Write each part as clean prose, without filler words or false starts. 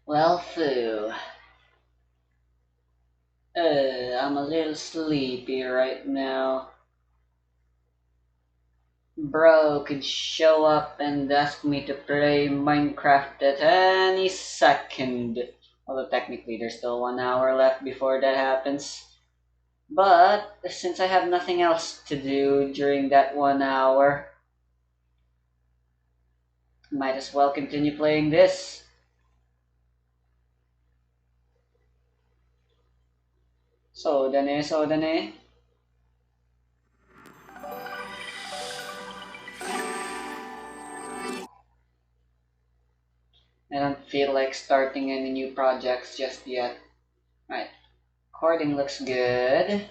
Well, Fu, I'm a little sleepy right now. Bro could show up and ask me to play Minecraft at any second. Although technically there's still 1 hour left before that happens. But since I have nothing else to do during that 1 hour, might as well continue playing this. So dane. I don't feel like starting any new projects just yet. Right, recording looks good.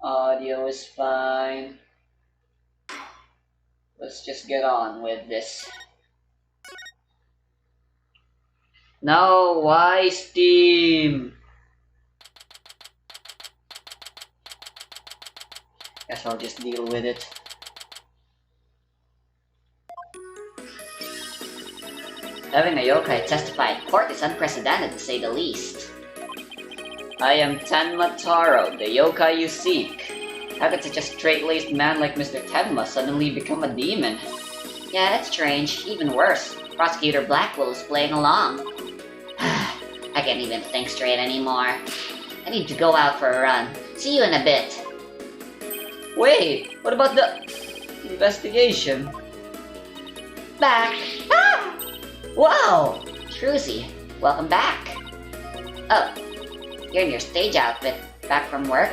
Audio is fine. Let's just get on with this. No, why Steam? Guess I'll just deal with it. Having a yokai testify in court is unprecedented to say the least. I am Tenma Taro, the yokai you seek. How could such a straight-laced man like Mr. Tenma suddenly become a demon? Yeah, that's strange. Even worse, Prosecutor Blackwell is playing along. I can't even think straight anymore. I need to go out for a run. See you in a bit. Wait, what about the investigation? Back. Ah! Wow! Truzy, welcome back. Oh, you're in your stage outfit. Back from work?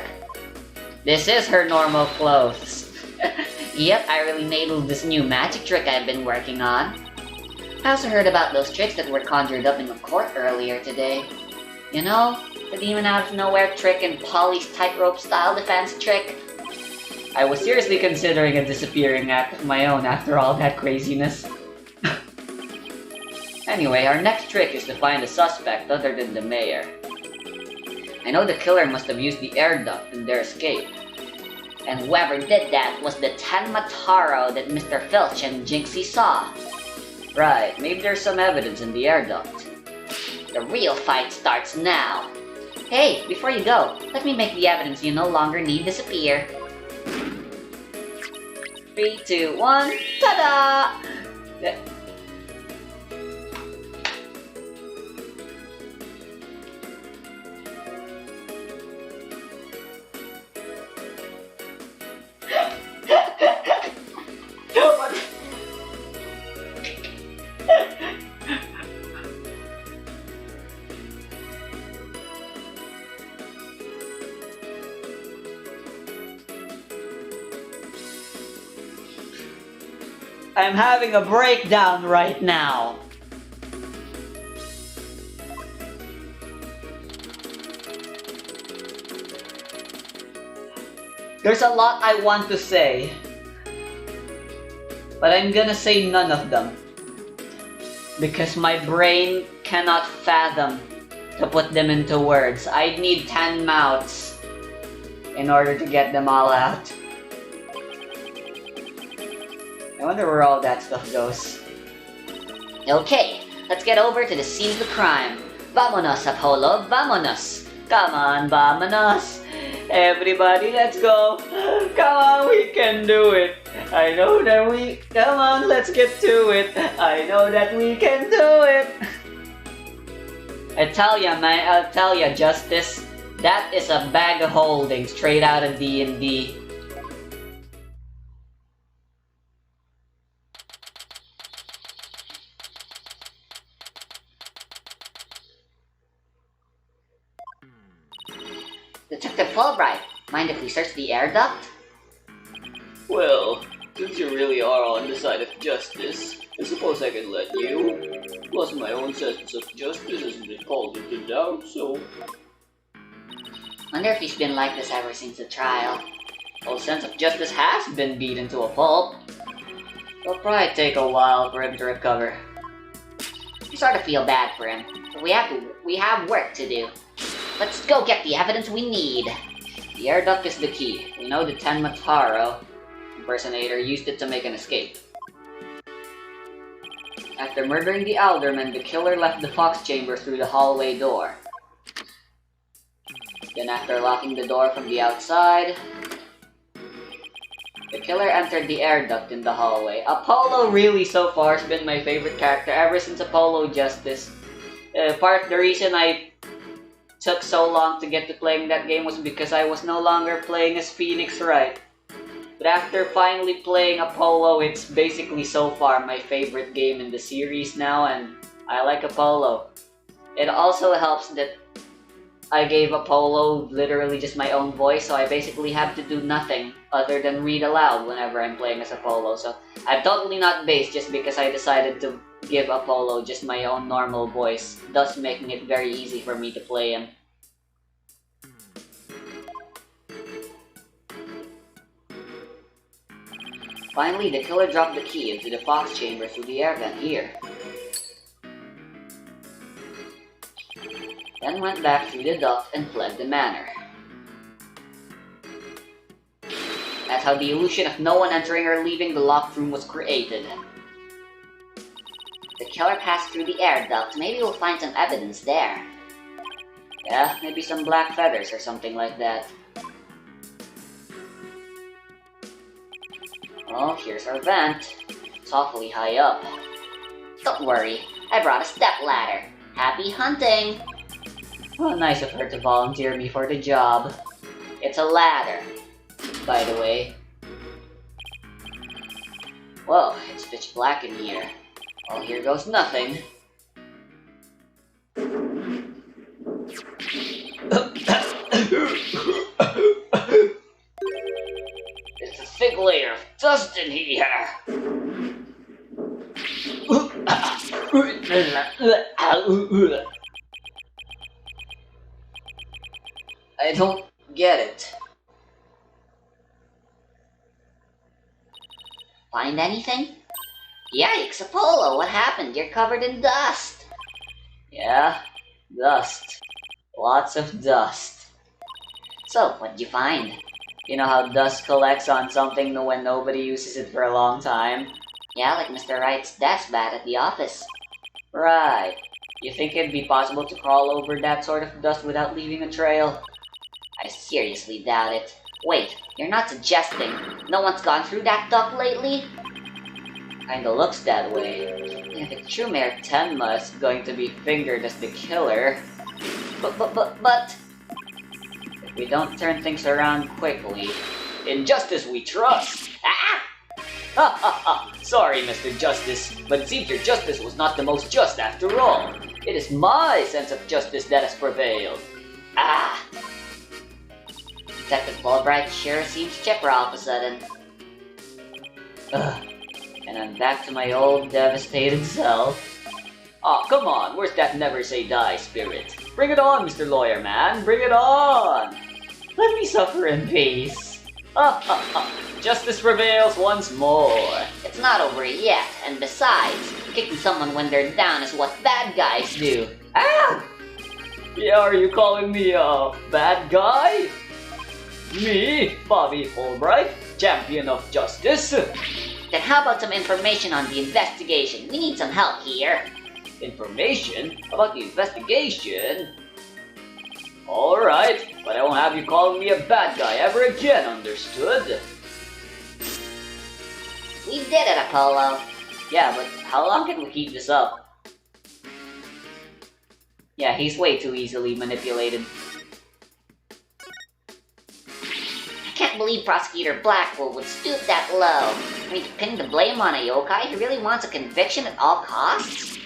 This is her normal clothes. Yep, I really nailed this new magic trick I've been working on. I also heard about those tricks that were conjured up in the court earlier today. You know, the demon out of nowhere trick and Polly's tightrope style defense trick. I was seriously considering a disappearing act of my own after all that craziness. Anyway, our next trick is to find a suspect other than the mayor. I know the killer must have used the air duct in their escape. And whoever did that was the Tenma Taro that Mr. Filch and Jinxie saw. Right, maybe there's some evidence in the air duct. The real fight starts now. Hey, before you go, let me make the evidence you no longer need disappear. 3, 2, 1, ta-da! I'm having a breakdown right now. There's a lot I want to say, but I'm gonna say none of them. Because my brain cannot fathom to put them into words. I'd need 10 mouths in order to get them all out. I wonder where all that stuff goes. Okay, let's get over to the scene of the crime. Vamonos, Apollo, vamonos! Come on, vamonos! Everybody, let's go! Come on, we can do it! I know that we... Come on, let's get to it! I know that we can do it! I tell ya, man, I'll tell ya, Justice. That is a bag of holding straight out of D&D. Detective Fulbright, mind if we search the air duct? Well, since you really are on the side of justice, I suppose I can let you. Plus, my own sense of justice hasn't been called into doubt, so... Wonder if he's been like this ever since the trial. Well, sense of justice has been beaten to a pulp. It'll probably take a while for him to recover. I sort of feel bad for him, but we have work to do. Let's go get the evidence we need. The air duct is the key. We know the Tenma Taro impersonator used it to make an escape. After murdering the alderman, the killer left the fox chamber through the hallway door. Then after locking the door from the outside, the killer entered the air duct in the hallway. Apollo really so far has been my favorite character ever since Apollo Justice. Part of the reason I took so long to get to playing that game was because I was no longer playing as Phoenix Wright. But after finally playing Apollo, it's basically so far my favorite game in the series now, and I like Apollo. It also helps that I gave Apollo literally just my own voice, so I basically have to do nothing other than read aloud whenever I'm playing as Apollo. So I'm totally not based just because I decided to give Apollo just my own normal voice, thus making it very easy for me to play him. Finally, the killer dropped the key into the fox chamber through the air vent here. Then went back through the duct and fled the manor. That's how the illusion of no one entering or leaving the locked room was created. The killer passed through the air duct. Maybe we'll find some evidence there. Yeah, maybe some black feathers or something like that. Oh, here's our vent. It's awfully high up. Don't worry, I brought a step ladder. Happy hunting! Well, nice of her to volunteer me for the job. It's a ladder, by the way. Whoa, it's pitch black in here. Well, here goes nothing. It's a thick layer of dust in here. I don't get it. Find anything? Yikes, Apollo, what happened? You're covered in dust. Yeah, dust. Lots of dust. So, what'd you find? You know how dust collects on something when nobody uses it for a long time? Yeah, like Mr. Wright's desk bat at the office. Right. You think it'd be possible to crawl over that sort of dust without leaving a trail? I seriously doubt it. Wait, you're not suggesting no one's gone through that duct lately? Kinda looks that way. If it's true Mayor Tenma is going to be fingered as the killer... But... If we don't turn things around quickly... In justice we trust! Ah! Ha ha ha! Sorry, Mr. Justice, but it seems your justice was not the most just after all. It is my sense of justice that has prevailed. Ah! Detective Fulbright sure seems chipper all of a sudden. Ugh. And I'm back to my old devastated self. Aw, come on, where's that never say die spirit? Bring it on, Mr. Lawyer Man, bring it on! Let me suffer in peace. Ha ha ha, justice prevails once more. It's not over yet, and besides, kicking someone when they're down is what bad guys do. Ah! Yeah, are you calling me a bad guy? Me, Bobby Fulbright, champion of justice. Then how about some information on the investigation? We need some help here. Information? About the investigation? Alright, but I won't have you calling me a bad guy ever again, understood? We did it, Apollo. Yeah, but how long can we keep this up? Yeah, he's way too easily manipulated. I can't believe Prosecutor Blackpool would stoop that low. I mean, to pin the blame on a yokai, he really wants a conviction at all costs?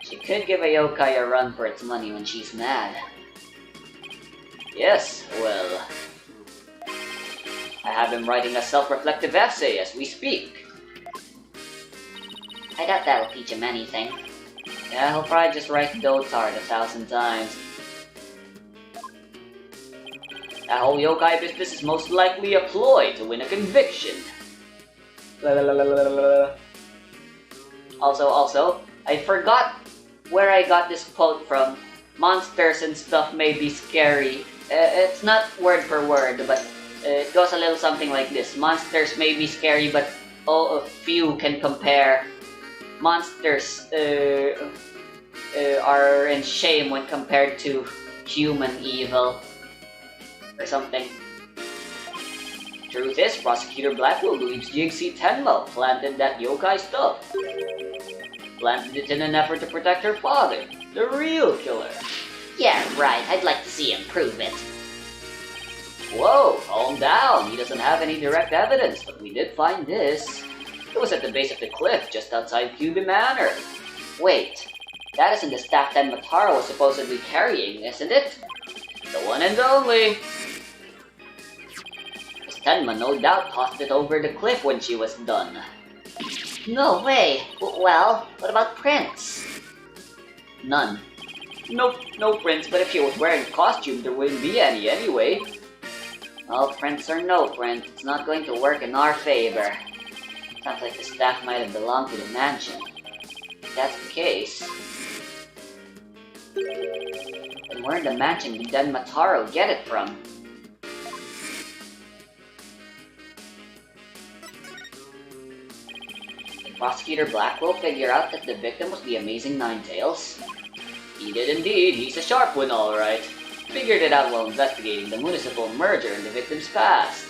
She could give a yokai a run for its money when she's mad. Yes, well... I have him writing a self-reflective essay as we speak. I doubt that'll teach him anything. Yeah, he'll probably just write Dotard 1,000 times. That whole yokai business is most likely a ploy to win a conviction. Also, I forgot where I got this quote from. Monsters and stuff may be scary. It's not word for word, but it goes a little something like this. Monsters may be scary, but few can compare. Monsters are in shame when compared to human evil or something. Truth is, Prosecutor Blackwell believes Jinxie Tenma planted that yokai stuff. Planted it in an effort to protect her father, the real killer. Yeah, right. I'd like to see him prove it. Whoa, calm down. He doesn't have any direct evidence, but we did find this. It was at the base of the cliff, just outside Cuban Manor. Wait, that isn't the staff that Mataro was supposedly carrying, isn't it? The one and only. Miss Tenma no doubt tossed it over the cliff when she was done. No way. Well, what about Prince? None. Nope, no Prince, but if she was wearing a costume, there wouldn't be any anyway. Well, Prince or no Prince, it's not going to work in our favor. Sounds like the staff might have belonged to the mansion. If that's the case, then where in the mansion did Den Mataro get it from? Did Prosecutor Blackwell figure out that the victim was the amazing Ninetales? He did indeed. He's a sharp one, alright. Figured it out while investigating the municipal merger in the victim's past.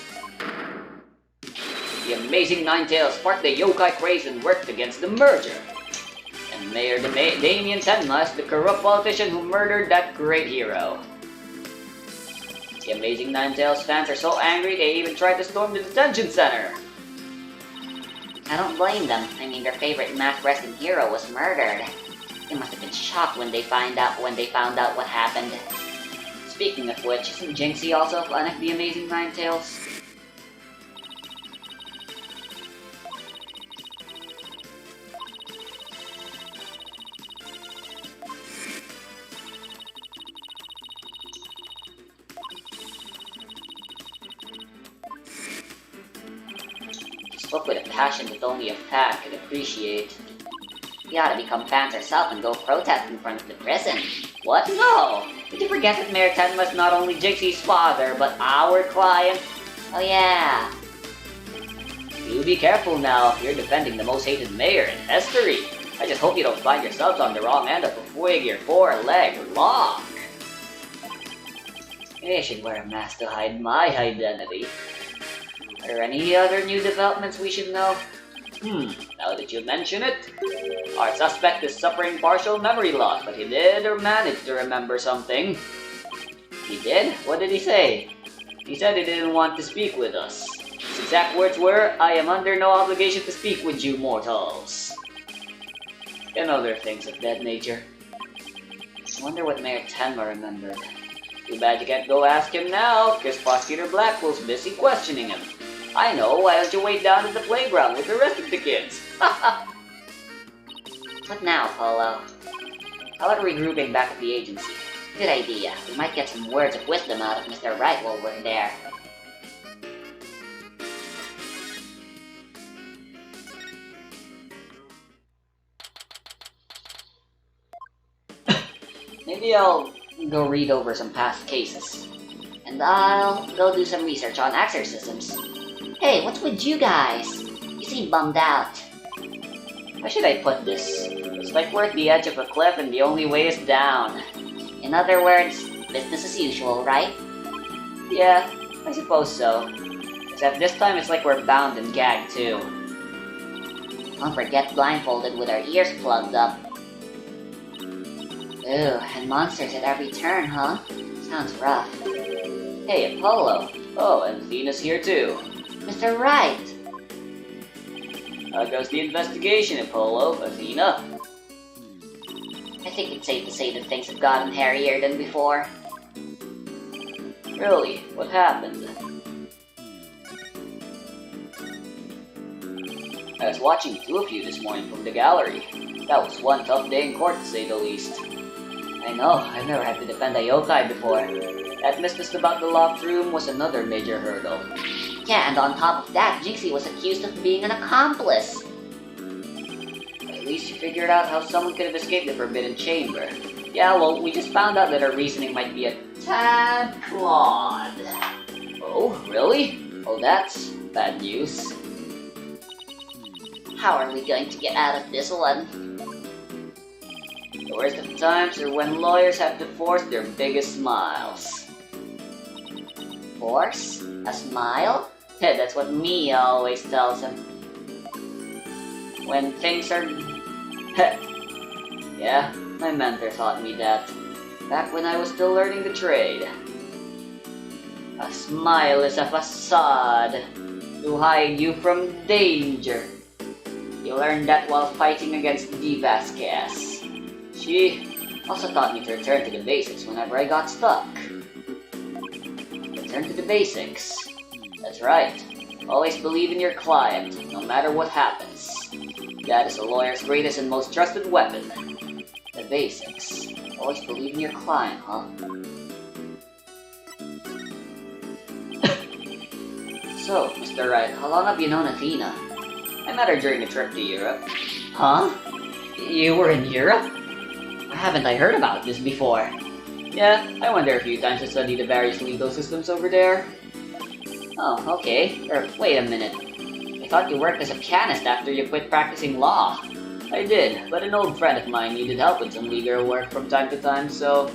The amazing Ninetales sparked the yokai craze and worked against the merger. And Mayor Damien Tenma is the corrupt politician who murdered that great hero. The amazing Ninetales fans are so angry they even tried to storm the detention center. I don't blame them. I mean, their favorite mask wrestling hero was murdered. They must have been shocked when they found out what happened. Speaking of which, isn't Jinxie also one of the amazing Ninetales? Spoke with a passion that only a fan could appreciate. We ought to become fans ourselves and go protest in front of the prison. What? No! Did you forget that Mayor Tenma is not only Jinxie's father, but our client? Oh yeah. You be careful now. You're defending the most hated mayor in history. I just hope you don't find yourselves on the wrong end of a twig or four-leg lock. Maybe I should wear a mask to hide my identity. Are there any other new developments we should know? Now that you mention it, our suspect is suffering partial memory loss, but he did manage to remember something. He did? What did he say? He said he didn't want to speak with us. His exact words were, "I am under no obligation to speak with you mortals." And other things of that nature. I wonder what Mayor Tenma remembered. Too bad you can't go ask him now, because Prosecutor Blackwell's busy questioning him. I know, why don't you wait down at the playground with the rest of the kids? What now, Polo? How about regrouping back at the agency? Good idea. We might get some words of wisdom out of Mr. Wright while we're there. Maybe I'll go read over some past cases. And I'll go do some research on exorcisms. Hey, what's with you guys? You seem bummed out. How should I put this? It's like we're at the edge of a cliff and the only way is down. In other words, business as usual, right? Yeah, I suppose so. Except this time it's like we're bound and gagged too. Don't forget blindfolded with our ears plugged up. Ooh, and monsters at every turn, huh? Sounds rough. Hey, Apollo. Oh, and Athena's here too. Mr. Wright! How goes the investigation, Apollo? Athena? I think it's safe to say that things have gotten hairier than before. Really? What happened? I was watching two of you this morning from the gallery. That was one tough day in court, to say the least. I know, I've never had to defend a yokai before. That business about the locked room was another major hurdle. Yeah, and on top of that, Jinxie was accused of being an accomplice. At least you figured out how someone could have escaped the Forbidden Chamber. Yeah, well, we just found out that our reasoning might be a tad flawed. Oh, really? Oh, that's bad news. How are we going to get out of this one? The worst of times are when lawyers have to force their biggest smiles. Force? A smile? Hey, that's what Mia always tells him. When things are... Yeah, my mentor taught me that. Back when I was still learning the trade. A smile is a facade to hide you from danger. You learned that while fighting against Vasquez. She also taught me to return to the basics whenever I got stuck. Return to the basics. That's right. Always believe in your client, no matter what happens. That is a lawyer's greatest and most trusted weapon. The basics. Always believe in your client, huh? So, Mr. Wright, how long have you known Athena? I met her during a trip to Europe. Huh? You were in Europe? Haven't I heard about this before? Yeah, I went there a few times to study the various legal systems over there. Oh, okay. Wait a minute. I thought you worked as a pianist after you quit practicing law. I did, but an old friend of mine needed help with some legal work from time to time, so...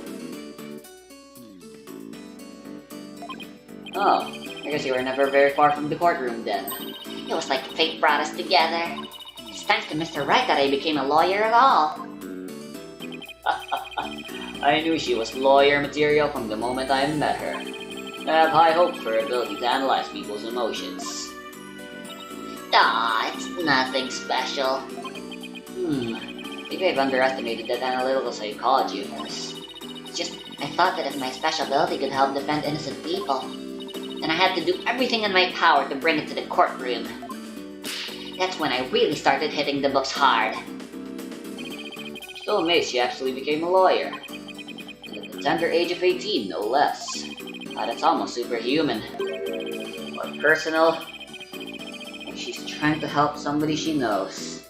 Oh, I guess you were never very far from the courtroom then. It was like fate brought us together. It's thanks to Mr. Wright that I became a lawyer at all. I knew she was lawyer material from the moment I met her. I have high hopes for her ability to analyze people's emotions. Aw, it's nothing special. Maybe I've underestimated that analytical psychology of hers. It's just, I thought that if my special ability could help defend innocent people, then I had to do everything in my power to bring it to the courtroom. That's when I really started hitting the books hard. Still amazed she actually became a lawyer. And at the tender age of 18, no less. That's almost superhuman. Or personal. She's trying to help somebody she knows.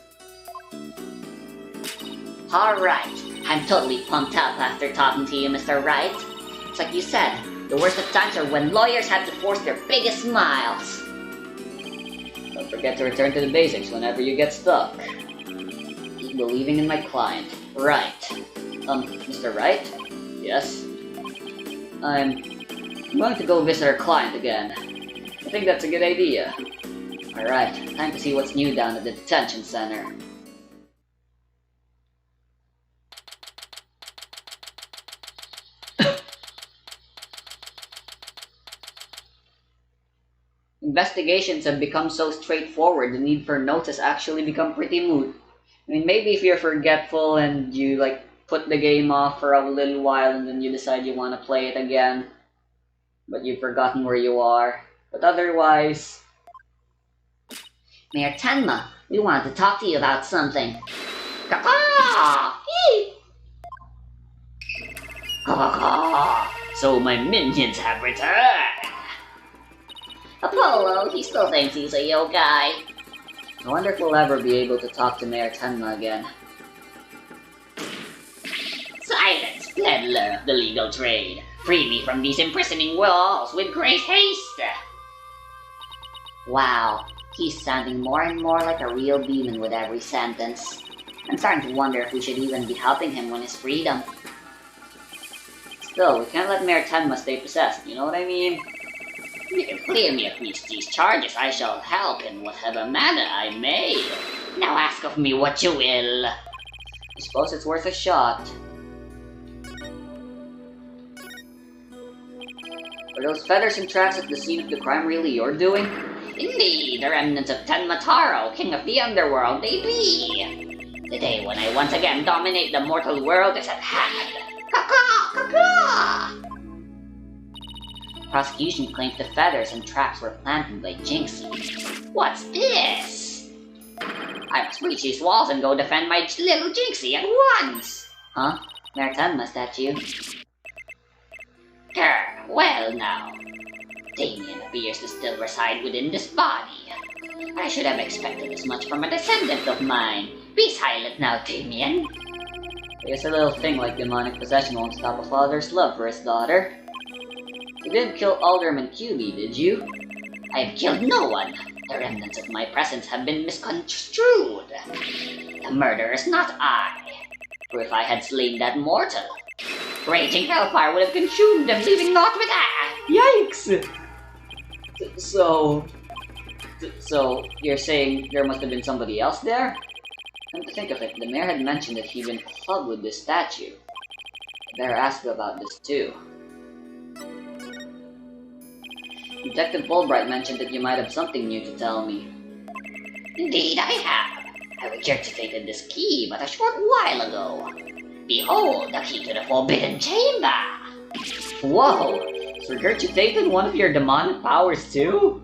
Alright, I'm totally pumped up after talking to you, Mr. Wright. It's like you said, the worst of times are when lawyers have to force their biggest smiles. Don't forget to return to the basics whenever you get stuck. Keep believing in my client. Right. Mr. Wright? Yes? I'm going to go visit our client again. I think that's a good idea. Alright, time to see what's new down at the detention center. Investigations have become so straightforward, the need for notes has actually become pretty moot. I mean, maybe if you're forgetful and you, put the game off for a little while and then you decide you want to play it again, but you've forgotten where you are. But otherwise... Mayor Tenma, we wanted to talk to you about something. Caw-caw! So my minions have returned! Apollo, he still thinks he's a yokai. I wonder if we'll ever be able to talk to Mayor Tenma again. Silence, peddler of the legal trade. Free me from these imprisoning walls with great haste. Wow, he's sounding more and more like a real demon with every sentence. I'm starting to wonder if we should even be helping him win his freedom. Still, we can't let Mayor Tenma stay possessed, you know what I mean? You can clear me of these charges. I shall help in whatever manner I may. Now ask of me what you will. I suppose it's worth a shot. Are those feathers and tracks at the scene of the crime really your doing? Indeed, the remnants of Tenma Taro, king of the underworld, they be. The day when I once again dominate the mortal world is at hand. Caw-caw! Caw-caw! Prosecution claims the feathers and traps were planted by Jinxie. What's this? I must breach these walls and go defend my little Jinxie at once. Huh? Mayor Tenma, is that you? Herr, well now. Damien appears to still reside within this body. I should have expected as much from a descendant of mine. Be silent now, Damien. I guess a little thing like demonic possession won't stop a father's love for his daughter. You didn't kill Alderman QB, did you? I've killed no one. The remnants of my presence have been misconstrued. The murderer is not I. For if I had slain that mortal, raging hellfire would have consumed them, leaving naught with I. Yikes! So you're saying there must have been somebody else there? Come to think of it, the mayor had mentioned that he'd been plugged with this statue. I better ask you about this too. Detective Fulbright mentioned that you might have something new to tell me. Indeed I have. I regurgitated this key but a short while ago. Behold, the key to the forbidden chamber! Whoa! Regurgitated one of your demonic powers too?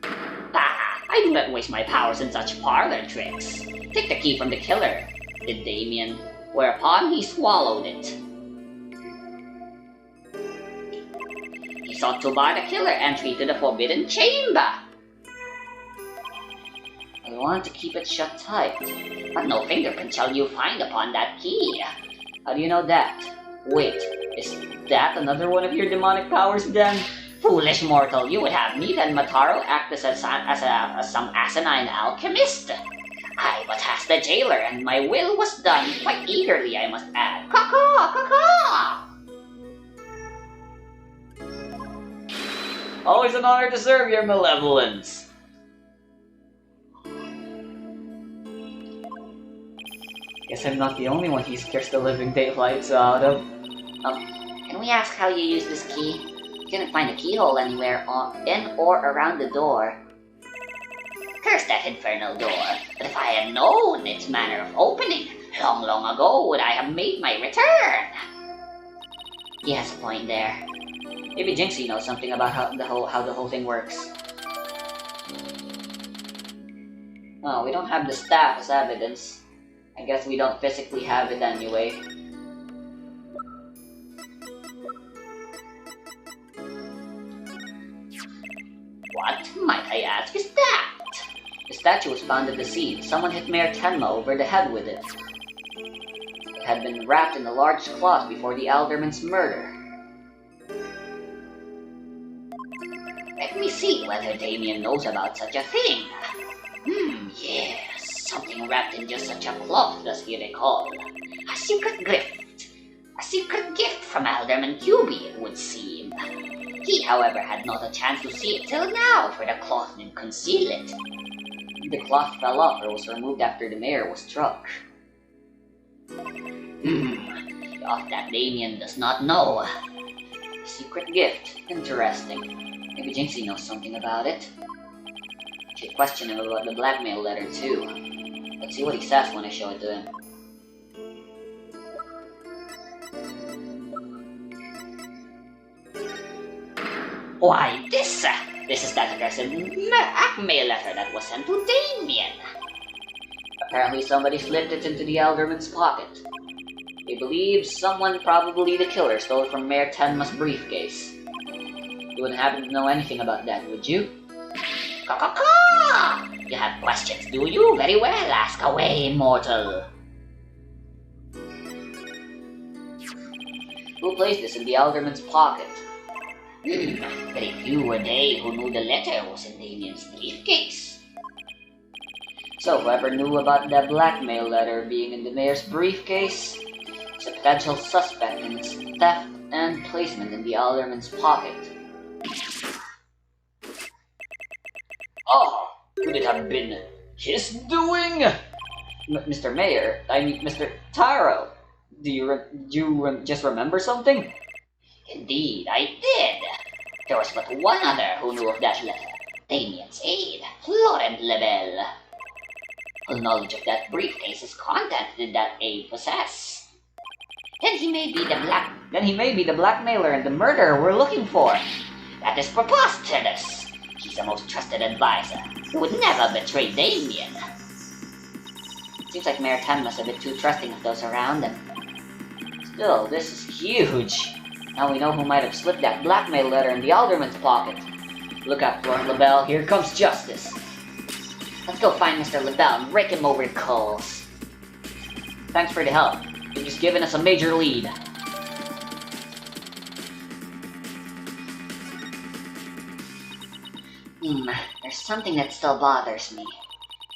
Bah! I do not waste my powers in such parlor tricks. Take the key from the killer, did Damien, whereupon he swallowed it. He sought to bar the killer entry to the forbidden chamber. I wanted to keep it shut tight. But no fingerprint shall you find upon that key. How do you know that? Wait, is that another one of your demonic powers then? Foolish mortal, you would have me then Mataro act as some asinine alchemist. I but asked the jailer, and my will was done quite eagerly, I must add. Caw-caw! Caw-caw! Always an honor to serve your malevolence. Guess I'm not the only one he scares the living daylights out of. Can we ask how you use this key? Couldn't find a keyhole anywhere in or around the door. Curse that infernal door, but if I had known its manner of opening, long ago would I have made my return. He has a point there. Maybe Jinxie knows something about how the whole thing works. Oh, we don't have the staff as evidence. I guess we don't physically have it anyway. What, might I ask, is that? The statue was found at the scene. Someone hit Mayor Tenma over the head with it. It had been wrapped in a large cloth before the alderman's murder. Let me see whether Damien knows about such a thing. Yes, something wrapped in just such a cloth does he recall. A secret gift. A secret gift from Alderman QB, it would seem. He, however, had not a chance to see it till now, for the cloth did conceal it. The cloth fell off or was removed after the mayor was struck. Of that Damien does not know. A secret gift. Interesting. Maybe Jinxie knows something about it. Should question him about the blackmail letter too. Let's see what he says when I show it to him. Why, this is that aggressive blackmail letter that was sent to Damien. Apparently somebody slipped it into the alderman's pocket. They believe someone, probably the killer, stole it from Mayor Tenma's briefcase. You wouldn't happen to know anything about that, would you? Caw-caw-caw! You have questions, do you? Very well, ask away, mortal. Who placed this in the alderman's pocket? Very few were they who knew the letter was in Damien's briefcase. So whoever knew about that blackmail letter being in the mayor's briefcase is a potential suspect in its theft and placement in the alderman's pocket. Oh, could it have been his doing? Mr. Mayor, I mean Mr. Taro, do you just remember something? Indeed, I did. There was but one other who knew of that letter. Damien's aide, Laurent Lebel. Full knowledge of that briefcase's content did that aide possess. Then he may be the blackmailer and the murderer we're looking for. That is preposterous. He's the most trusted advisor. He would never betray Damien. Seems like Mayor Tenma's a bit too trusting of those around him. Still, this is huge. Now we know who might have slipped that blackmail letter in the alderman's pocket. Look out, Lord LaBelle, here comes justice. Let's go find Mr. LaBelle and rake him over the coals. Thanks for the help. You've just given us a major lead. There there's something that still bothers me.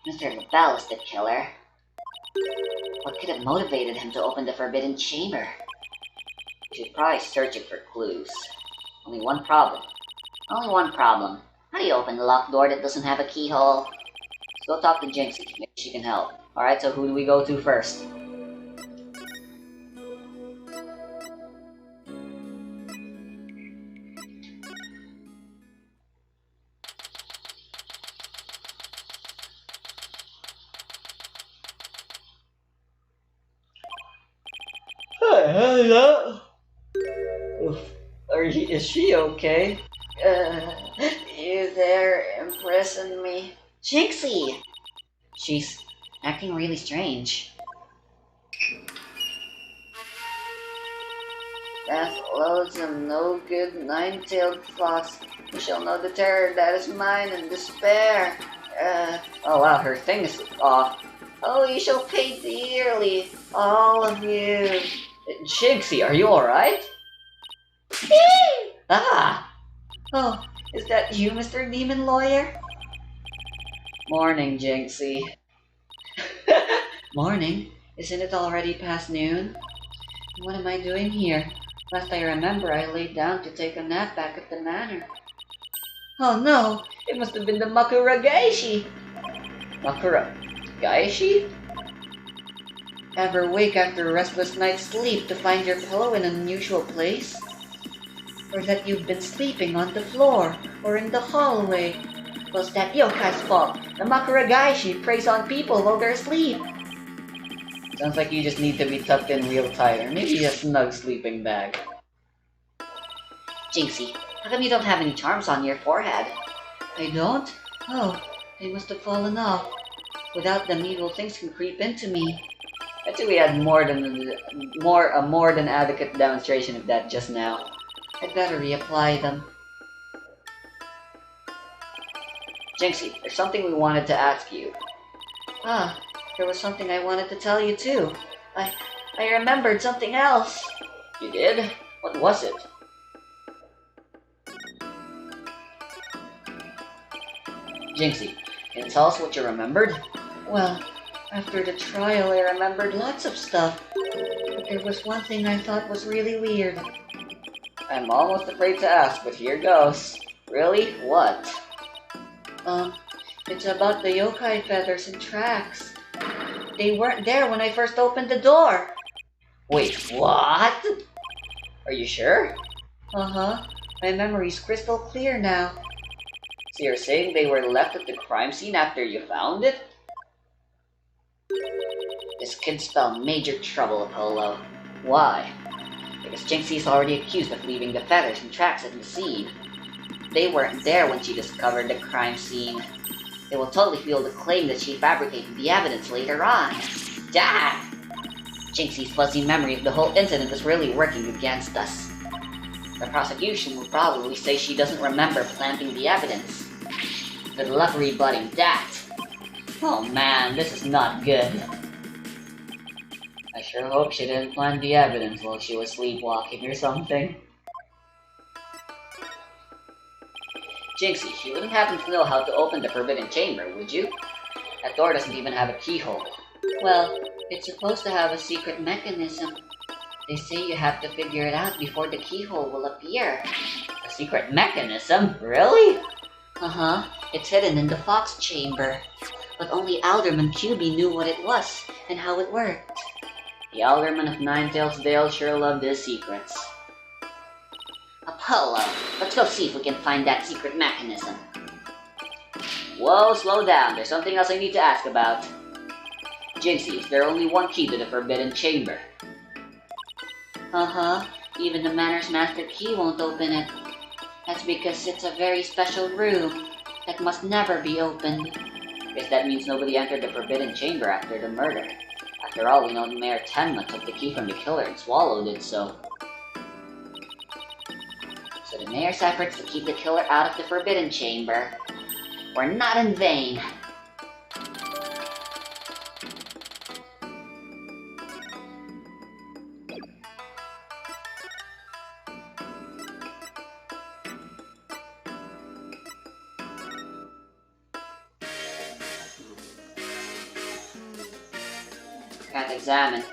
Mr. LaBelle is the killer. What could have motivated him to open the forbidden chamber? You should probably search it for clues. Only one problem. Only one problem. How do you open the locked door that doesn't have a keyhole? Let's go talk to Jinxie. Maybe she can help. Alright, so who do we go to first? Hello? Is she okay? You there impressing me? Jinxie! She's acting really strange. That loathsome, no-good, nine-tailed fox. You shall know the terror that is mine and despair. Oh wow, her thing is off. Oh, you shall pay dearly, all of you. Jinxie, are you alright? Ah! Oh, is that you, Mr. Demon Lawyer? Morning, Jinxie. Morning? Isn't it already past noon? What am I doing here? Last I remember, I laid down to take a nap back at the manor. Oh no! It must have been the Makuragaishi! Makuragaishi? Ever wake after a restless night's sleep to find your pillow in an unusual place? Or that you've been sleeping on the floor or in the hallway? Was that yokai's fault? The Makuragaishi preys on people while they're asleep. Sounds like you just need to be tucked in real tight, or maybe a snug sleeping bag. Jinxie, how come you don't have any charms on your forehead? I don't? Oh, they must have fallen off. Without them, evil things can creep into me. Actually, we had a more than adequate demonstration of that just now. I'd better reapply them. Jinxie, there's something we wanted to ask you. Ah, there was something I wanted to tell you too. I remembered something else. You did? What was it? Jinxie, can you tell us what you remembered? Well, after the trial I remembered lots of stuff. But there was one thing I thought was really weird. I'm almost afraid to ask, but here goes. Really? What? It's about the yokai feathers and tracks. They weren't there when I first opened the door. Wait, what? Are you sure? Uh-huh. My memory's crystal clear now. So you're saying they were left at the crime scene after you found it? This could spell major trouble, Apollo. Why? Because Jinxie's already accused of leaving the feathers and tracks at the scene. They weren't there when she discovered the crime scene. They will totally feel the claim that she fabricated the evidence later on. Dad! Jinxie's fuzzy memory of the whole incident is really working against us. The prosecution will probably say she doesn't remember planting the evidence. Good luck rebutting that. Oh man, this is not good. I sure hope she didn't plant the evidence while she was sleepwalking or something. Jinxie, you wouldn't happen to know how to open the forbidden chamber, would you? That door doesn't even have a keyhole. Well, it's supposed to have a secret mechanism. They say you have to figure it out before the keyhole will appear. A secret mechanism? Really? Uh-huh. It's hidden in the fox chamber. But only Alderman QB knew what it was and how it worked. The Alderman of Ninetails Dale sure loved his secrets. Apollo, let's go see if we can find that secret mechanism. Whoa, slow down. There's something else I need to ask about. Jinxie, is there only one key to the forbidden chamber? Uh-huh. Even the Manor's Master Key won't open it. That's because it's a very special room that must never be opened. Guess that means nobody entered the forbidden chamber after the murder. After all, we know Mayor Tenma took the key from the killer and swallowed it, so the mayor's efforts to keep the killer out of the forbidden chamber were not in vain. Can't examine.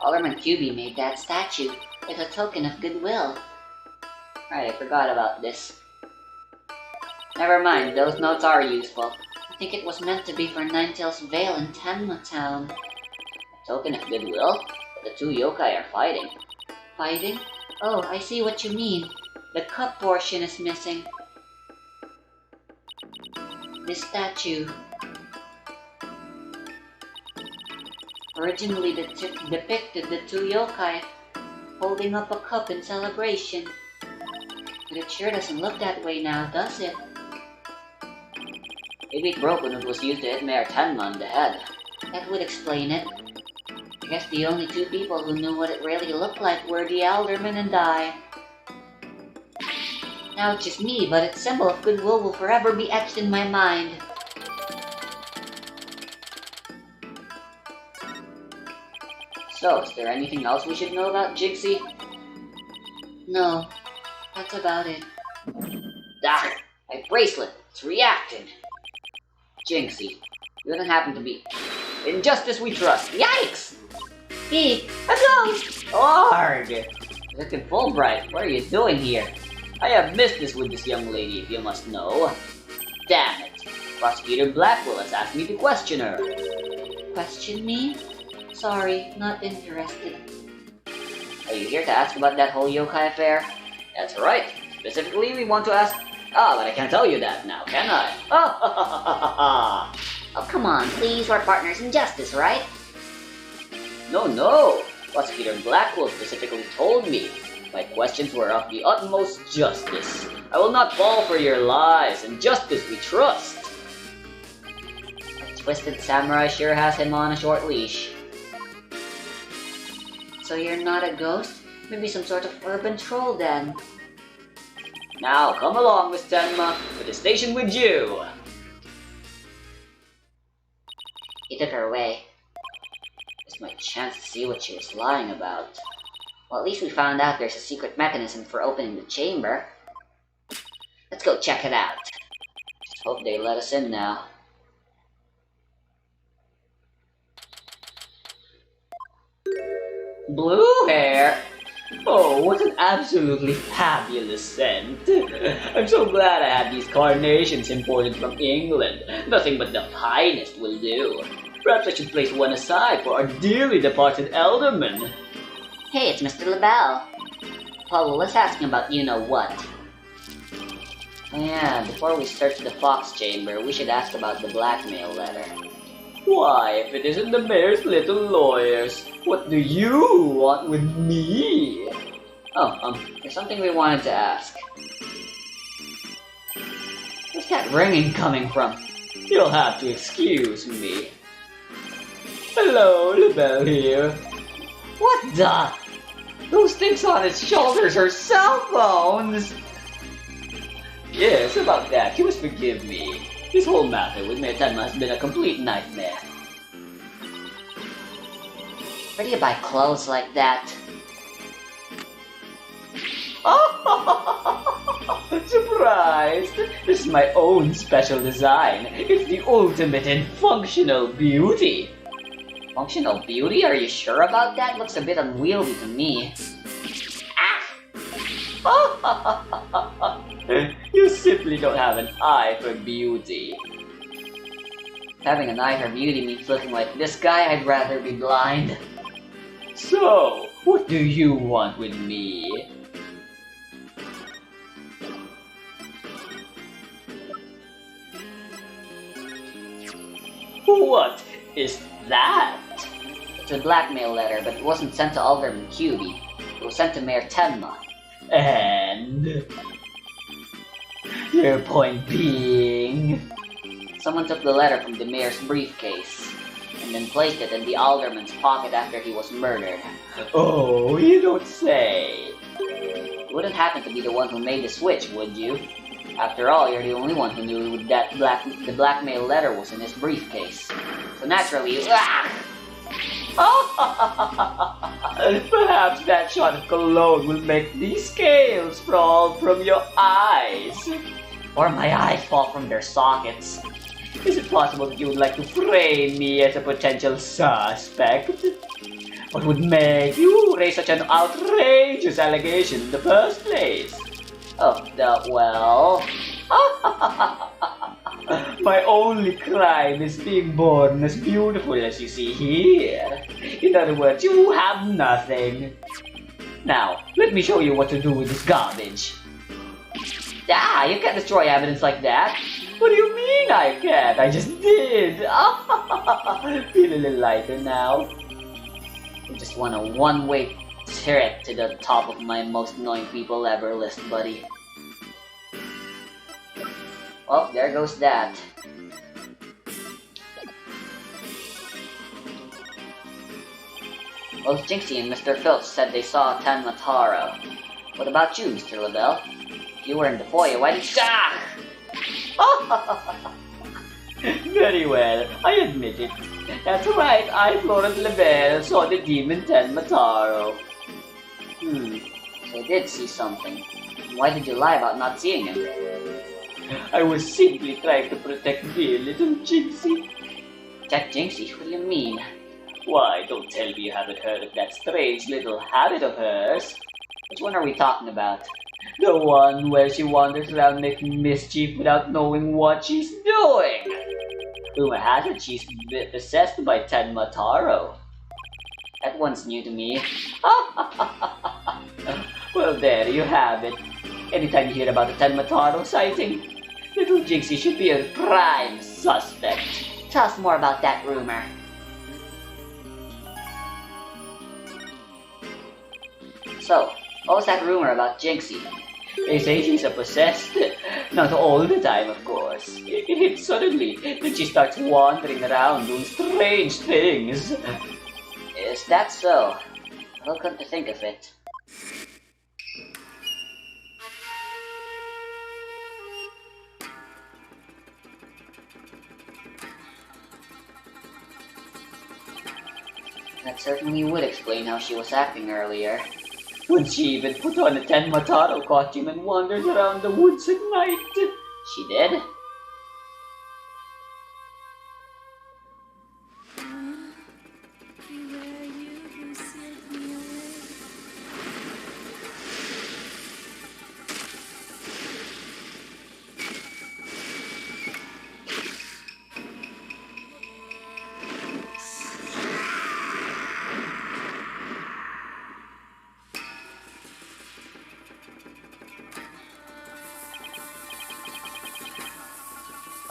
Alderman QB made that statue as a token of goodwill. Right, I forgot about this. Never mind, those notes are useful. I think it was meant to be for Ninetales Vale in Tenma Town. A token of goodwill? But the two yokai are fighting. Fighting? Oh, I see what you mean. The cup portion is missing. This statue originally depicted the two yokai holding up a cup in celebration. But it sure doesn't look that way now, does it? Maybe it broke when it was used to hit Mayor Tenma on the head. That would explain it. I guess the only two people who knew what it really looked like were the Alderman and I. Now it's just me, but its symbol of goodwill will forever be etched in my mind. So, is there anything else we should know about Jigsy? No, that's about it. Ah! My bracelet! It's reacting! Jinxie, you don't happen to be... In justice we trust! Yikes! Hey, a ghost! Arg! Detective Fulbright, what are you doing here? I have business with this young lady, if you must know. Damn it! Prosecutor Blackwell has asked me to question her. Question me? Sorry, not interested. Are you here to ask about that whole yokai affair? That's right. Specifically, we want to ask... Ah, but I can't tell you that now, can I? Oh, come on, please, we're partners in justice, right? No. Prosecutor Blackwell specifically told me. My questions were of the utmost justice. I will not fall for your lies. In justice we trust. That twisted samurai sure has him on a short leash. So you're not a ghost? Maybe some sort of urban troll then. Now, come along, Miss Tenma, to the station with you. He took her away. It's my chance to see what she was lying about. Well, at least we found out there's a secret mechanism for opening the chamber. Let's go check it out. Just hope they let us in now. Blue hair! Oh, what an absolutely fabulous scent! I'm so glad I had these carnations imported from England. Nothing but the finest will do. Perhaps I should place one aside for our dearly departed Elderman. Hey, it's Mr. LaBelle. Paul, let's ask him about you-know-what. Yeah, before we search the Fox Chamber, we should ask about the blackmail letter. Why, if it isn't the mayor's little lawyers, what do you want with me? Oh, there's something we wanted to ask. Where's that ringing coming from? You'll have to excuse me. Hello, LaBelle here. What the? Those things on his shoulders are cell phones! Yes, about that, you must forgive me. This whole matter with Mayor Tenma has been a complete nightmare. Where do you buy clothes like that? Surprised! This is my own special design. It's the ultimate in functional beauty. Functional beauty? Are you sure about that? Looks a bit unwieldy to me. Ah! You simply don't have an eye for beauty. Having an eye for beauty means looking like this guy. I'd rather be blind. So, what do you want with me? What is that? It's a blackmail letter, but it wasn't sent to Alderman QB. It was sent to Mayor Tenma. And... your point being... Someone took the letter from the mayor's briefcase. And and then placed it in the alderman's pocket after he was murdered. Oh, you don't say. You wouldn't happen to be the one who made the switch, would you? After all, you're the only one who knew that the blackmail letter was in his briefcase. So naturally, you... Perhaps that shot of cologne will make these scales fall from your eyes. Or my eyes fall from their sockets. Is it possible that you would like to frame me as a potential suspect? What would make you raise such an outrageous allegation in the first place? Oh, well... My only crime is being born as beautiful as you see here. In other words, you have nothing. Now, let me show you what to do with this garbage. Ah, you can't destroy evidence like that. What do you mean I can't? I just did. Feel a little lighter now. I just want a one-way ticket to the top of my most annoying people ever list, buddy. Oh, there goes that. Both Jinxie and Mr. Phillips said they saw Tenma Taro. What about you, Mr. LaBelle? If you were in the foyer, why did you... Ah! Very well, I admit it. That's right, I, Florent LaBelle, saw the demon Tenma Taro. So you did see something. Why did you lie about not seeing him? I was simply trying to protect dear little Jinxie. Protect Jinxie? What do you mean? Why, don't tell me you haven't heard of that strange little habit of hers. Which one are we talking about? The one where she wanders around making mischief without knowing what she's doing. Rumor has it she's possessed by Tenma Taro. That one's new to me. Well, there you have it. Anytime you hear about a Tenma Taro sighting, little Jinxie should be a prime suspect. Tell us more about that rumor. So, what was that rumor about Jinxie? They say she's a possessed. Not all the time, of course. It hits suddenly, then she starts wandering around doing strange things. Is that so? Well, come to think of it. That certainly would explain how she was acting earlier. When she even put on a Tenma Taro costume and wandered around the woods at night. She did?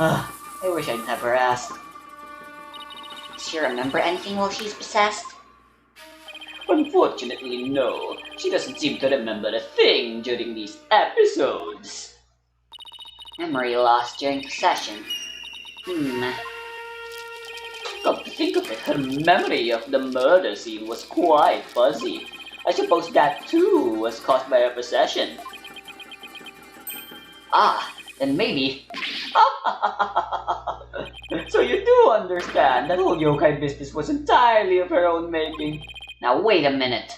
I wish I'd never asked. Does she remember anything while she's possessed? Unfortunately, no. She doesn't seem to remember a thing during these episodes. Memory loss during possession. Come to think of it, her memory of the murder scene was quite fuzzy. I suppose that too was caused by her possession. Ah, then maybe... So you do understand that whole yokai business was entirely of her own making. Now wait a minute.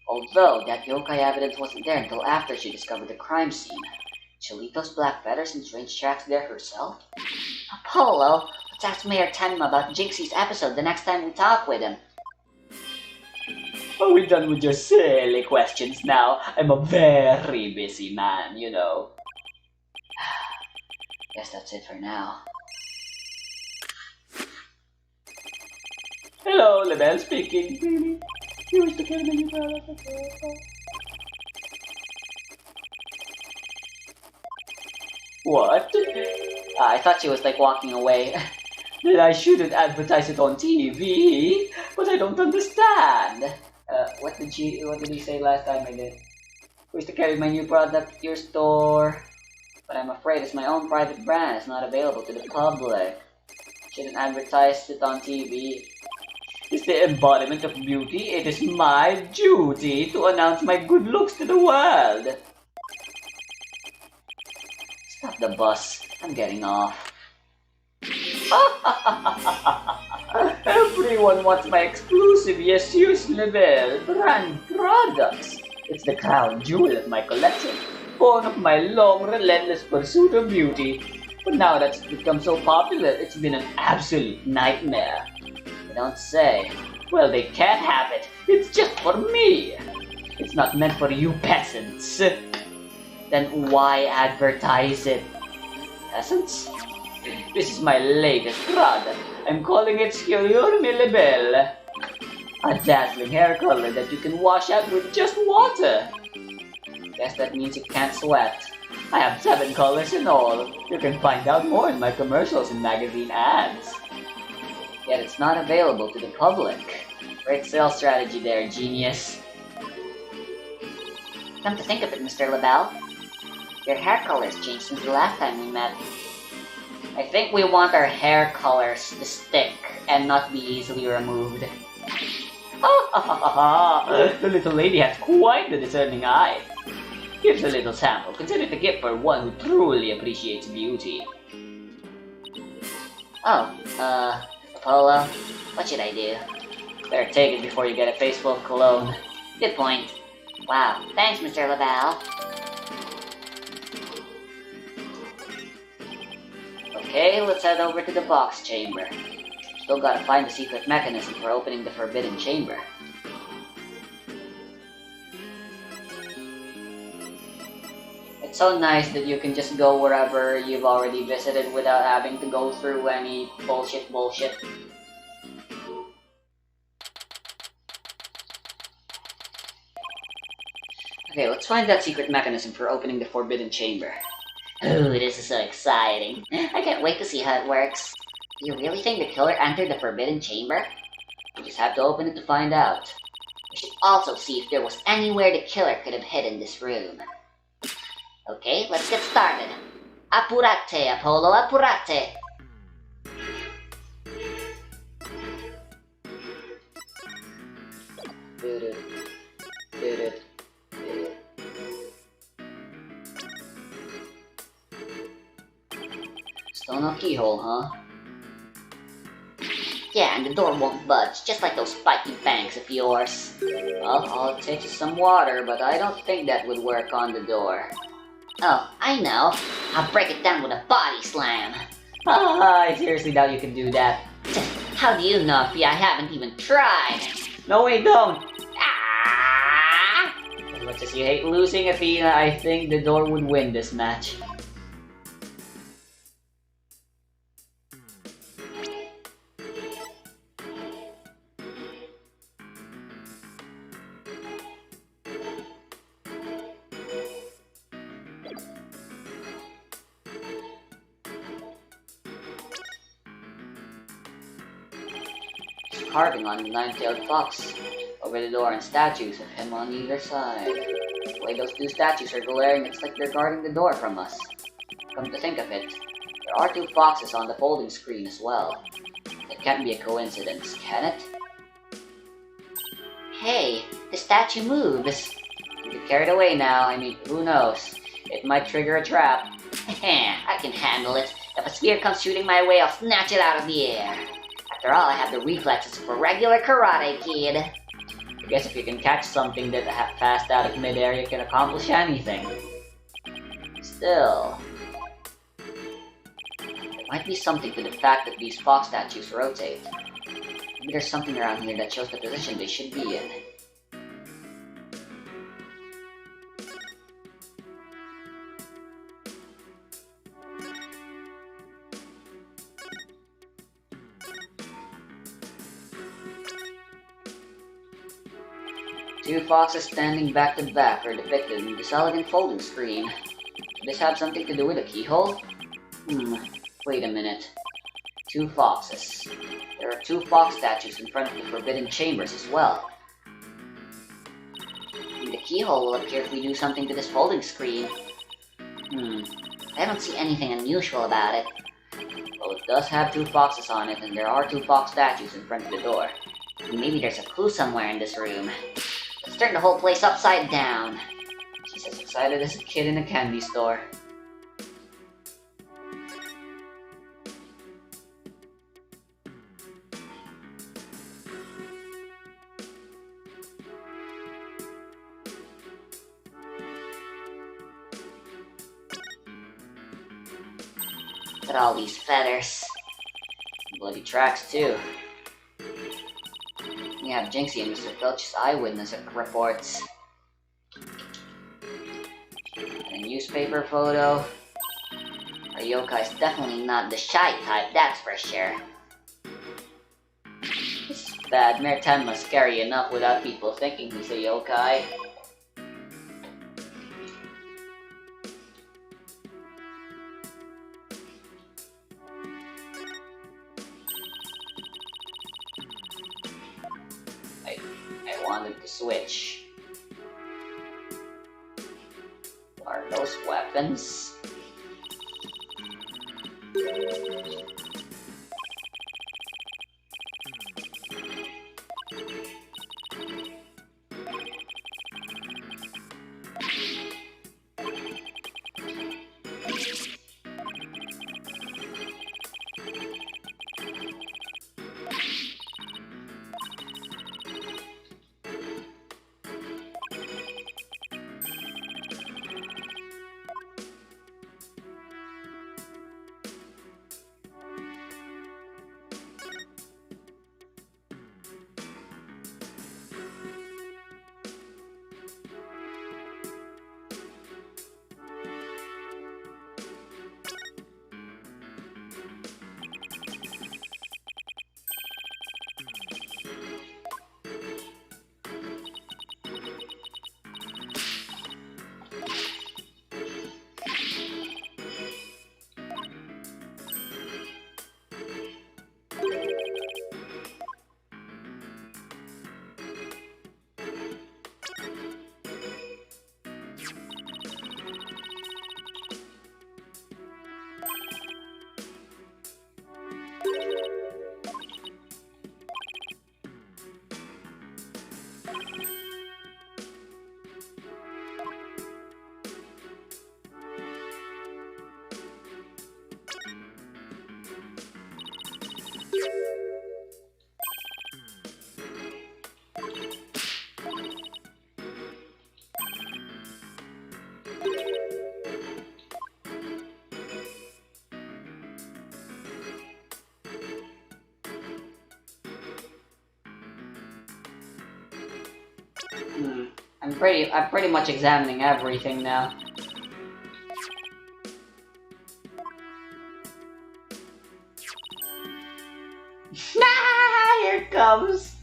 Although that yokai evidence wasn't there until after she discovered the crime scene. Did she leave those black feathers and strange tracks there herself? Apollo, let's ask Mayor Tenma about Jinxie's episode the next time we talk with him. Are we done with your silly questions now? I'm a very busy man, you know. Guess that's it for now. Hello, LaBelle speaking. What? I thought she was like walking away. That I shouldn't advertise it on TV, but I don't understand. What did he say last time I did? Wish to carry my new product to your store, but I'm afraid it's my own private brand. It's not available to the public. Shouldn't advertise it on TV. It's the embodiment of beauty. It is my duty to announce my good looks to the world. Stop the bus. I'm getting off. Everyone wants my exclusive Jesus level brand products. It's the crown jewel of my collection, born of my long, relentless pursuit of beauty. But now that it's become so popular, it's been an absolute nightmare. You don't say. Well, they can't have it. It's just for me. It's not meant for you peasants. Then why advertise it? Peasants? This is my latest product. I'm calling it Sciolur Milibel. A dazzling hair color that you can wash out with just water. Guess that means you can't sweat. I have 7 colors in all. You can find out more in my commercials and magazine ads. Yet it's not available to the public. Great sales strategy there, genius. Come to think of it, Mr. LaBelle, your hair color's changed since the last time we met. I think we want our hair colors to stick and not be easily removed. The little lady has quite the discerning eye. Here's a little sample. Consider it a gift for one who truly appreciates beauty. Oh, Apollo, what should I do? Better take it before you get a face full of cologne. Good point. Wow, thanks, Mr. LaBelle. Okay, let's head over to the box chamber. Still gotta find the secret mechanism for opening the forbidden chamber. It's so nice that you can just go wherever you've already visited without having to go through any bullshit. Okay, let's find that secret mechanism for opening the forbidden chamber. Ooh, this is so exciting. I can't wait to see how it works. Do you really think the killer entered the forbidden chamber? We just have to open it to find out. We should also see if there was anywhere the killer could have hidden this room. Okay, let's get started. Apurate, Apollo, apurate! Still no keyhole, huh? Yeah, and the door won't budge, just like those spiky bangs of yours. Well, all it takes is some water, but I don't think that would work on the door. Oh, I know. I'll break it down with a body slam. I seriously doubt you can do that. How do you know, Fee? I haven't even tried. No, wait, don't! Ah! As much as you hate losing, Athena, I think the door would win this match. Carving on the 9-tailed fox over the door and statues of him on either side. The way those 2 statues are glaring, it's like they're guarding the door from us. Come to think of it, there are 2 foxes on the folding screen as well. It can't be a coincidence, can it? Hey, the statue moves. Don't get carried away now. I mean, who knows? It might trigger a trap. I can handle it. If a sphere comes shooting my way, I'll snatch it out of the air. After all, I have the reflexes of a regular karate kid. I guess if you can catch something that fast out of midair, you can accomplish anything. Still, there might be something to the fact that these fox statues rotate. Maybe there's something around here that shows the position they should be in. Two foxes standing back to back are depicted in this elegant folding screen. Could this have something to do with a keyhole? Wait a minute. 2 foxes. There are 2 fox statues in front of the forbidden chambers as well. And the keyhole will appear if we do something to this folding screen. I don't see anything unusual about it. Well, it does have 2 foxes on it, and there are 2 fox statues in front of the door. Maybe there's a clue somewhere in this room. Let's turn the whole place upside down. She's as excited as a kid in a candy store. Look at all these feathers. Bloody tracks, too. We have Jinxie and Mr. Filch's eyewitness reports. And a newspaper photo. Our yokai's definitely not the shy type, that's for sure. This is bad. Mayor Tenma's scary enough without people thinking he's a yokai. I wanted to switch. Are those weapons? I'm pretty much examining everything now. Here it comes!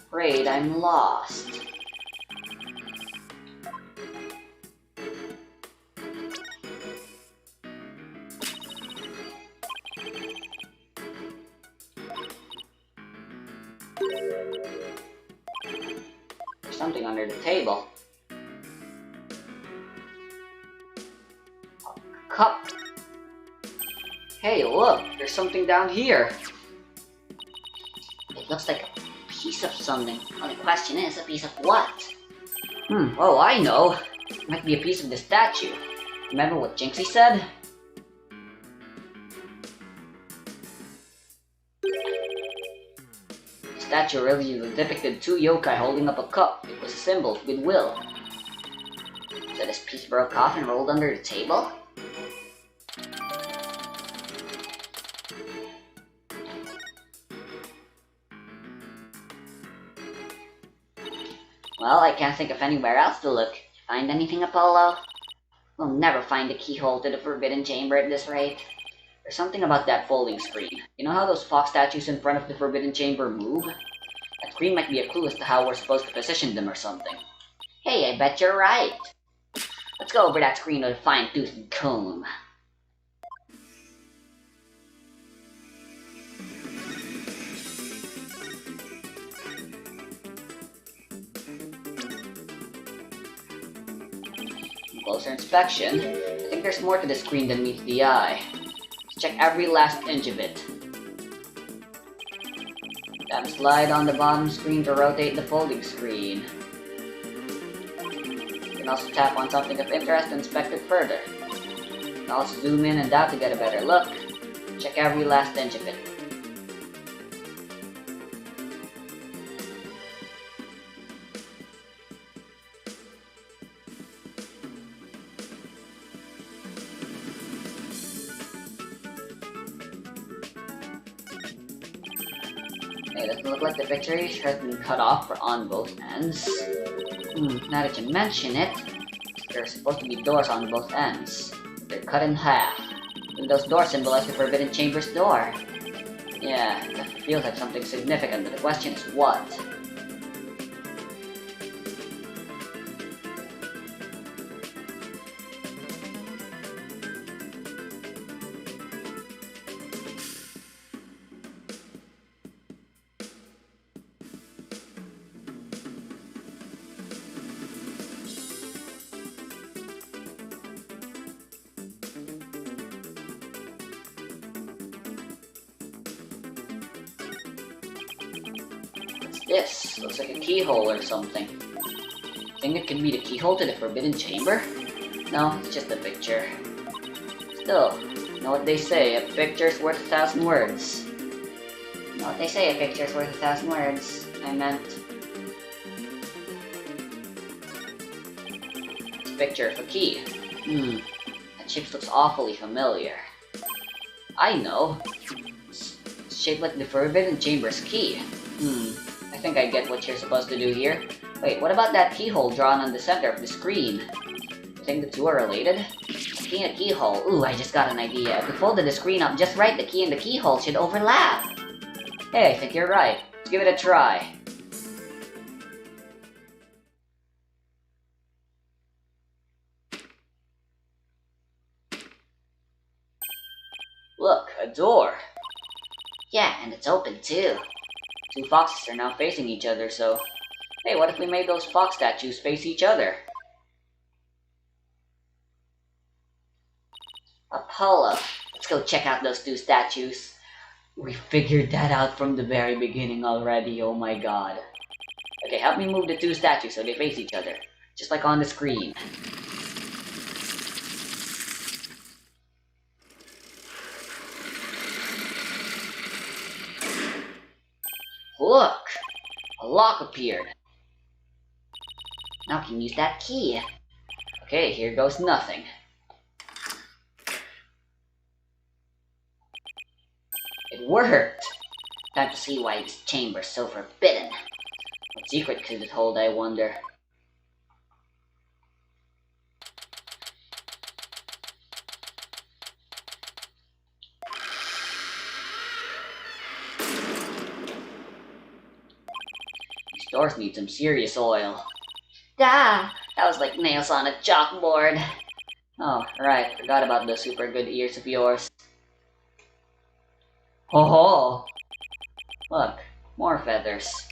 Afraid I'm lost. There's something under the table. A cup. Hey, look, there's something down here. It looks like a piece of something. Only question is, a piece of what? Oh, I know. It might be a piece of the statue. Remember what Jinxie said? statue earlier depicted two yokai holding up a cup. It was a symbol of goodwill. So this piece broke off and rolled under the table? Well, I can't think of anywhere else to look. Find anything, Apollo? We'll never find the keyhole to the Forbidden Chamber at this rate. There's something about that folding screen. You know how those fox statues in front of the Forbidden Chamber move? That screen might be a clue as to how we're supposed to position them or something. Hey, I bet you're right. Let's go over that screen with a fine-toothed comb. Closer inspection, I think there's more to the screen than meets the eye. Let's check every last inch of it. Tap slide on the bottom screen to rotate the folding screen. You can also tap on something of interest and inspect it further. You can also zoom in and out to get a better look. Check every last inch of it. Hey, doesn't look like the picture has been cut off on both ends. Now that you mention it, there are supposed to be doors on both ends. They're cut in half. And those doors symbolize the Forbidden Chamber's door. Yeah, that feels like something significant, but the question is what? This looks like a keyhole or something. Think it could be the keyhole to the Forbidden Chamber? No, it's just a picture. Still, you know what they say, a picture's worth 1,000 words. You know what they say, a picture's worth 1,000 words. I meant... It's a picture of a key. That shape looks awfully familiar. I know. It's shaped like the Forbidden Chamber's key. I think I get what you're supposed to do here. Wait, what about that keyhole drawn on the center of the screen? You think the two are related? Key and a keyhole. Ooh, I just got an idea. If we folded the screen up just right, the key and the keyhole should overlap. Hey, I think you're right. Let's give it a try. Look, a door. Yeah, and it's open too. Two foxes are now facing each other, so... Hey, what if we made those fox statues face each other? Apollo, let's go check out those two statues. We figured that out from the very beginning already, oh my god. Okay, help me move the two statues so they face each other. Just like on the screen. Look! A lock appeared. Now we can use that key. Okay, here goes nothing. It worked! Time to see why this chamber's so forbidden. What secret could it hold, I wonder? These doors need some serious oil. That was like nails on a chalkboard. Oh, right, forgot about those super good ears of yours. Ho ho! Look, more feathers.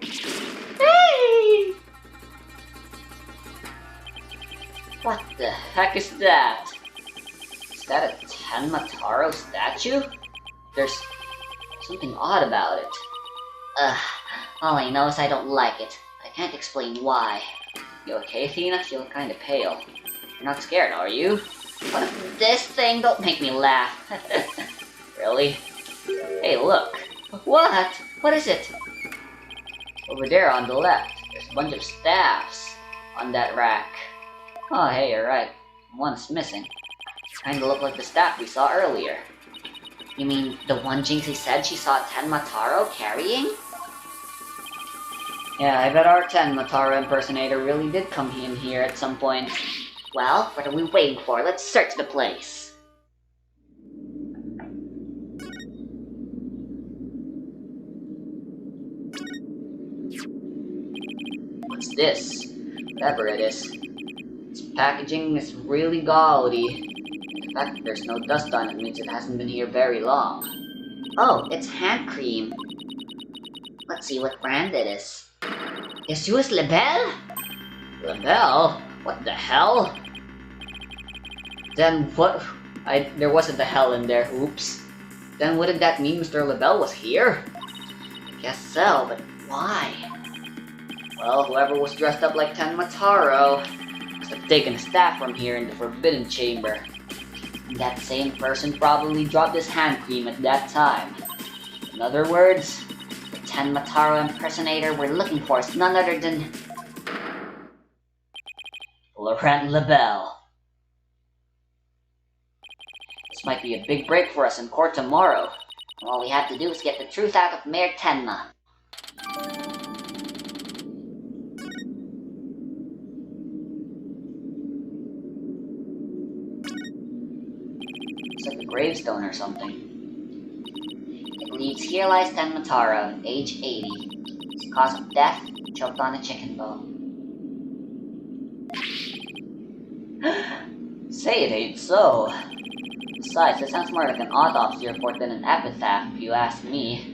Hey! What the heck is that? Is that a Tenmataro statue? There's something odd about it. All I know is I don't like it. I can't explain why. You okay, Athena? You look kinda pale. You're not scared, are you? What if this thing? Don't make me laugh. Really? Hey, look. What? What is it? Over there on the left, there's a bunch of staffs on that rack. Oh, hey, you're right. One's missing. Kinda look like the staff we saw earlier. You mean the one Jinxie said she saw Tenmataro carrying? Yeah, I bet our Tenmataro impersonator really did come in here at some point. Well, what are we waiting for? Let's search the place. What's this? Whatever it is. Its packaging is really gaudy. The fact that there's no dust on it means it hasn't been here very long. Oh, it's hand cream. Let's see what brand it is. Jesus Lebel? Lebel? What the hell? Then what? There wasn't a hell in there, oops. Then wouldn't that mean Mr. Lebel was here? I guess so, but why? Well, whoever was dressed up like Tenmataro must have taken a staff from here in the Forbidden Chamber. That same person probably dropped his hand cream at that time. In other words, the Tenmataro impersonator we're looking for is none other than Laurent Lebel. This might be a big break for us in court tomorrow. All we have to do is get the truth out of Mayor Tenma. It's like a gravestone or something. It reads, "Here lies Tenmataro, age 80. His cause of death, choked on a chicken bone." Say it ain't so. Besides, this sounds more like an autopsy report than an epitaph, if you ask me.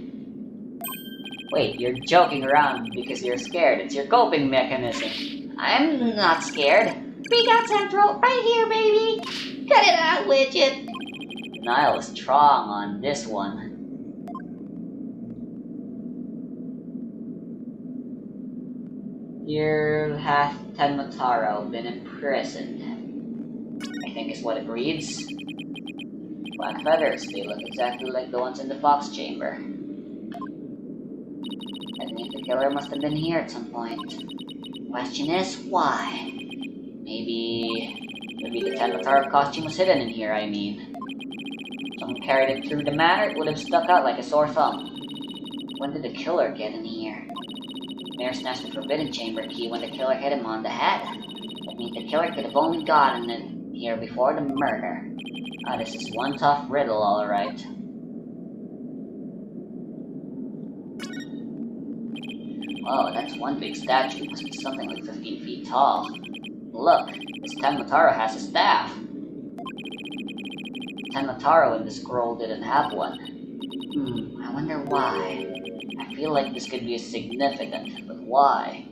Wait, you're joking around because you're scared. It's your coping mechanism. I'm not scared. Freak out Central, right here, baby. Cut it out, Widget. Denial is strong on this one. Here hath Tenmataro been imprisoned, I think is what it reads. Black feathers, they look exactly like the ones in the fox chamber. I think the killer must have been here at some point. Question is, why? Maybe the Tenmataro costume was hidden in here, I mean. Someone carried it through the manor, it would have stuck out like a sore thumb. When did the killer get in here? Mayor snatched the Forbidden Chamber key when the killer hit him on the head. That means the killer could have only gotten in here before the murder. Ah, this is one tough riddle, alright. Whoa, that's one big statue. It must be something like 15 feet tall. Look, this Tenmataro has a staff. Tenmataro in the scroll didn't have one. I wonder why. I feel like this could be significant, but why?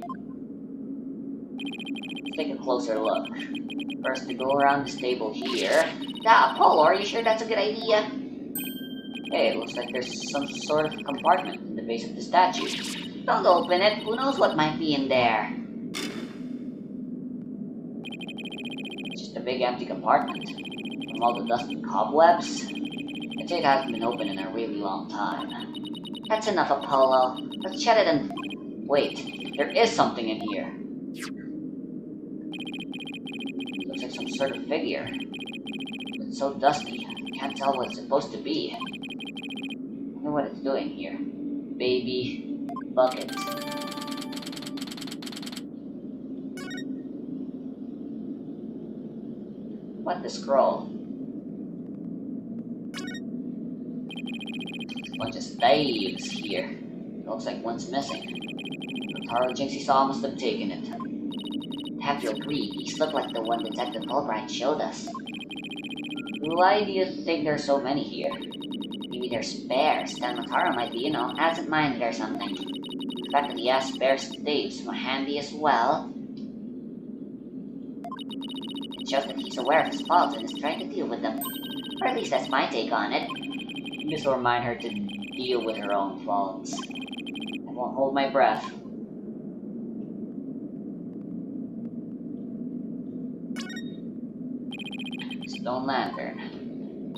Let's take a closer look. First, we go around the stable here. Polo, are you sure that's a good idea? Hey, it looks like there's some sort of compartment in the base of the statue. Don't open it. Who knows what might be in there? It's just a big empty compartment. From all the dust and cobwebs, I'd say it hasn't been open in a really long time. That's enough, Apollo. Let's shut it and... Wait, there is something in here. Looks like some sort of figure. It's so dusty, I can't tell what it's supposed to be. I wonder what it's doing here. Baby bucket. What the scroll? There's a bunch of staves here. Looks like one's missing. The Taro Jinxie saw must have taken it. I have to agree, these look like the one Detective Fulbright showed us. Why do you think there's so many here? Maybe they're spares. Tenmataro might be, absent-minded or something. The fact that he has spare staves more handy as well. It shows that he's aware of his faults and is trying to deal with them. Or at least that's my take on it. This will remind her to deal with her own faults. I won't hold my breath. stone lantern.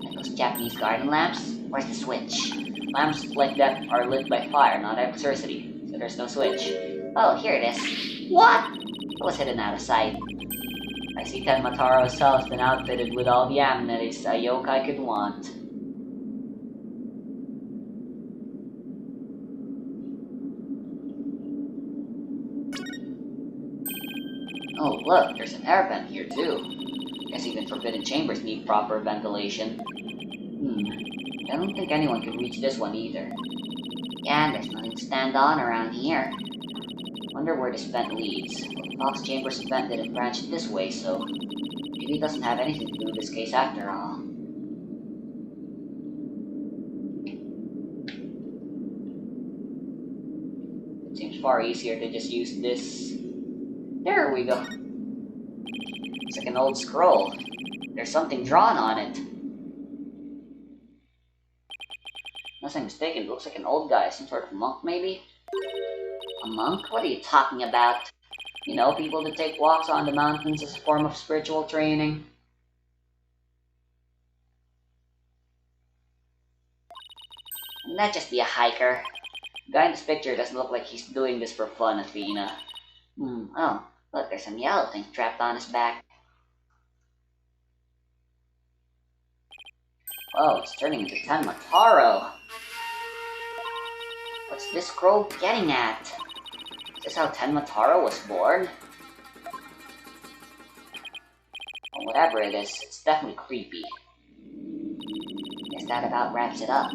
Like those Japanese garden lamps? Where's the switch? Lamps like that are lit by fire, not electricity, so there's no switch. Oh, here it is. What? It was hidden out of sight. I see Tenmataro's cell has been outfitted with all the amenities a yokai could want. Oh, look, there's an air vent here too. Guess even forbidden chambers need proper ventilation. I don't think anyone can reach this one either. Yeah, and there's nothing to stand on around here. Wonder where this vent leads. The Fox Chambers vent didn't branch this way, so maybe it doesn't have anything to do with this case after all. It seems far easier to just use this. There we go. It's like an old scroll. There's something drawn on it. Unless I'm mistaken, it looks like an old guy, some sort of monk maybe? A monk? What are you talking about? You know, people that take walks on the mountains as a form of spiritual training. Wouldn't that just be a hiker? The guy in this picture doesn't look like he's doing this for fun, Athena. Oh, look, there's some yellow thing strapped on his back. Oh, it's turning into Tenmataro. What's this scroll getting at? Is this how Tenmataro was born? Well, whatever it is, it's definitely creepy. Guess that about wraps it up.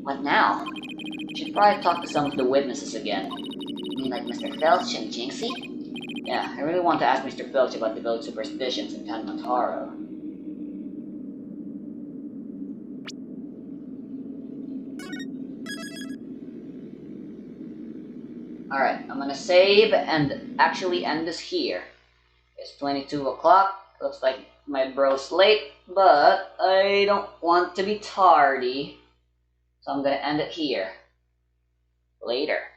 What now? We should probably talk to some of the witnesses again. You mean like Mr. Filch and Jinxie? Yeah, I really want to ask Mr. Filch about the village superstitions in Tenmataro. Alright, I'm gonna save and actually end this here. It's 22 o'clock. Looks like my bro's late, but I don't want to be tardy. So I'm gonna end it here. Later.